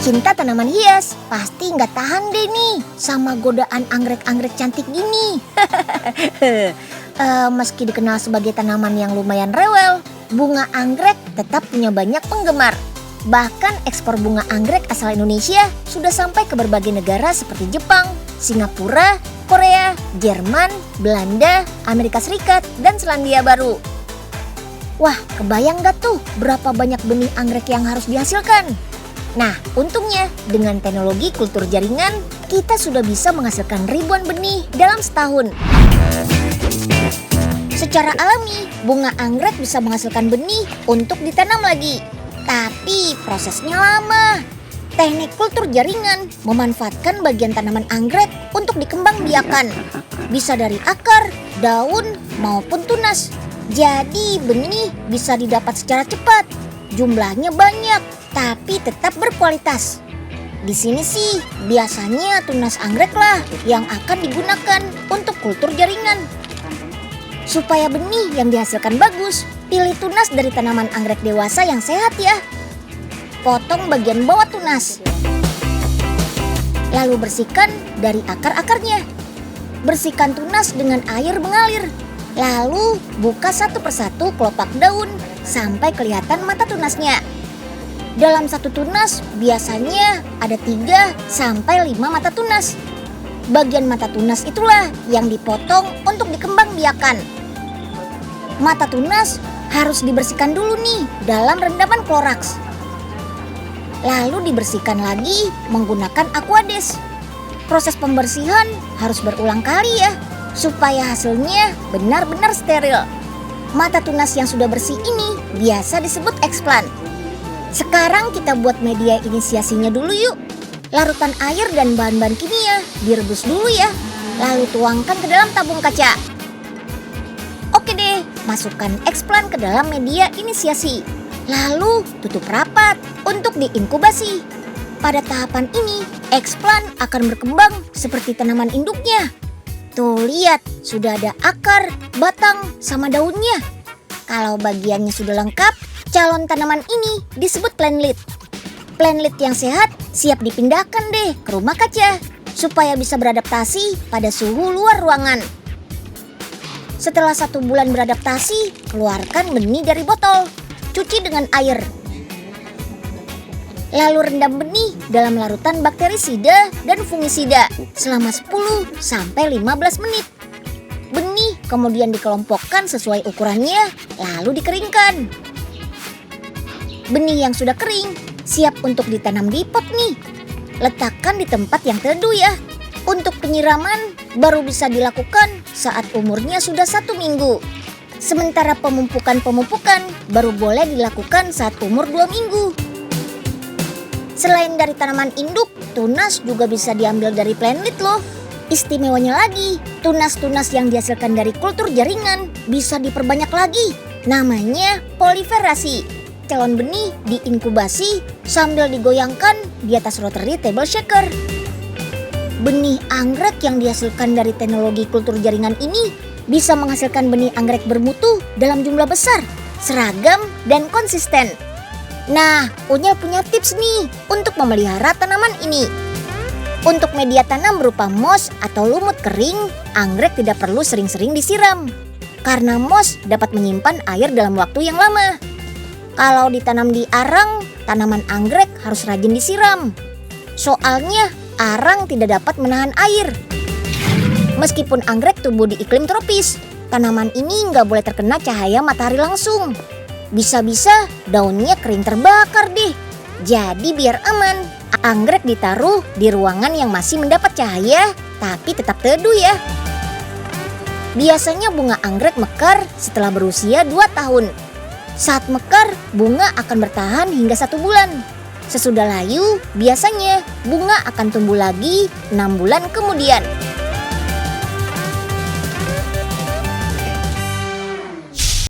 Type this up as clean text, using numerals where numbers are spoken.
Pecinta tanaman hias pasti nggak tahan deh nih sama godaan anggrek-anggrek cantik gini. Meski dikenal sebagai tanaman yang lumayan rewel, bunga anggrek tetap punya banyak penggemar. Bahkan ekspor bunga anggrek asal Indonesia sudah sampai ke berbagai negara seperti Jepang, Singapura, Korea, Jerman, Belanda, Amerika Serikat, dan Selandia Baru. Wah, kebayang gak tuh berapa banyak benih anggrek yang harus dihasilkan? Nah, untungnya dengan teknologi kultur jaringan, kita sudah bisa menghasilkan ribuan benih dalam setahun. Secara alami, bunga anggrek bisa menghasilkan benih untuk ditanam lagi. Tapi prosesnya lama. Teknik kultur jaringan memanfaatkan bagian tanaman anggrek untuk dikembangbiakan. Bisa dari akar, daun, maupun tunas. Jadi benih bisa didapat secara cepat. Jumlahnya banyak, tapi tetap berkualitas. Di sini sih biasanya tunas anggrek lah yang akan digunakan untuk kultur jaringan. Supaya benih yang dihasilkan bagus, pilih tunas dari tanaman anggrek dewasa yang sehat ya. Potong bagian bawah tunas. Lalu bersihkan dari akar-akarnya. Bersihkan tunas dengan air mengalir. Lalu buka satu persatu kelopak daun sampai kelihatan mata tunasnya. Dalam satu tunas biasanya ada 3 sampai 5 mata tunas. Bagian mata tunas itulah yang dipotong untuk dikembangbiakan. Mata tunas harus dibersihkan dulu nih dalam rendaman kloraks. Lalu dibersihkan lagi menggunakan Aquades. Proses pembersihan harus berulang kali ya, supaya hasilnya benar-benar steril. Mata tunas yang sudah bersih ini biasa disebut explant. Sekarang kita buat media inisiasinya dulu yuk. Larutan air dan bahan-bahan kimia direbus dulu ya. Lalu tuangkan ke dalam tabung kaca. Oke deh, masukkan explant ke dalam media inisiasi. Lalu tutup rapat untuk diinkubasi. Pada tahapan ini, explant akan berkembang seperti tanaman induknya. Tuh lihat, sudah ada akar, batang, sama daunnya. Kalau bagiannya sudah lengkap, calon tanaman ini disebut plantlet. Plantlet yang sehat siap dipindahkan deh ke rumah kaca supaya bisa beradaptasi pada suhu luar ruangan. Setelah 1 bulan beradaptasi, keluarkan benih dari botol. Cuci dengan air. Lalu rendam benih dalam larutan bakterisida dan fungisida selama 10 sampai 15 menit. Benih kemudian dikelompokkan sesuai ukurannya, lalu dikeringkan. Benih yang sudah kering siap untuk ditanam di pot nih. Letakkan di tempat yang teduh ya. Untuk penyiraman baru bisa dilakukan saat umurnya sudah 1 minggu. Sementara pemupukan baru boleh dilakukan saat umur 2 minggu. Selain dari tanaman induk, tunas juga bisa diambil dari plantlet loh. Istimewanya lagi, tunas-tunas yang dihasilkan dari kultur jaringan bisa diperbanyak lagi. Namanya proliferasi. Calon benih diinkubasi sambil digoyangkan di atas rotary table shaker. Benih anggrek yang dihasilkan dari teknologi kultur jaringan ini bisa menghasilkan benih anggrek bermutu dalam jumlah besar, seragam, dan konsisten. Nah, Unya punya tips nih untuk memelihara tanaman ini. Untuk media tanam berupa moss atau lumut kering, anggrek tidak perlu sering-sering disiram. Karena moss dapat menyimpan air dalam waktu yang lama. Kalau ditanam di arang, tanaman anggrek harus rajin disiram. Soalnya arang tidak dapat menahan air. Meskipun anggrek tumbuh di iklim tropis, tanaman ini nggak boleh terkena cahaya matahari langsung. Bisa-bisa daunnya kering terbakar deh. Jadi biar aman, anggrek ditaruh di ruangan yang masih mendapat cahaya, tapi tetap teduh ya. Biasanya bunga anggrek mekar setelah berusia 2 tahun. Saat mekar, bunga akan bertahan hingga 1 bulan. Sesudah layu, biasanya bunga akan tumbuh lagi 6 bulan kemudian.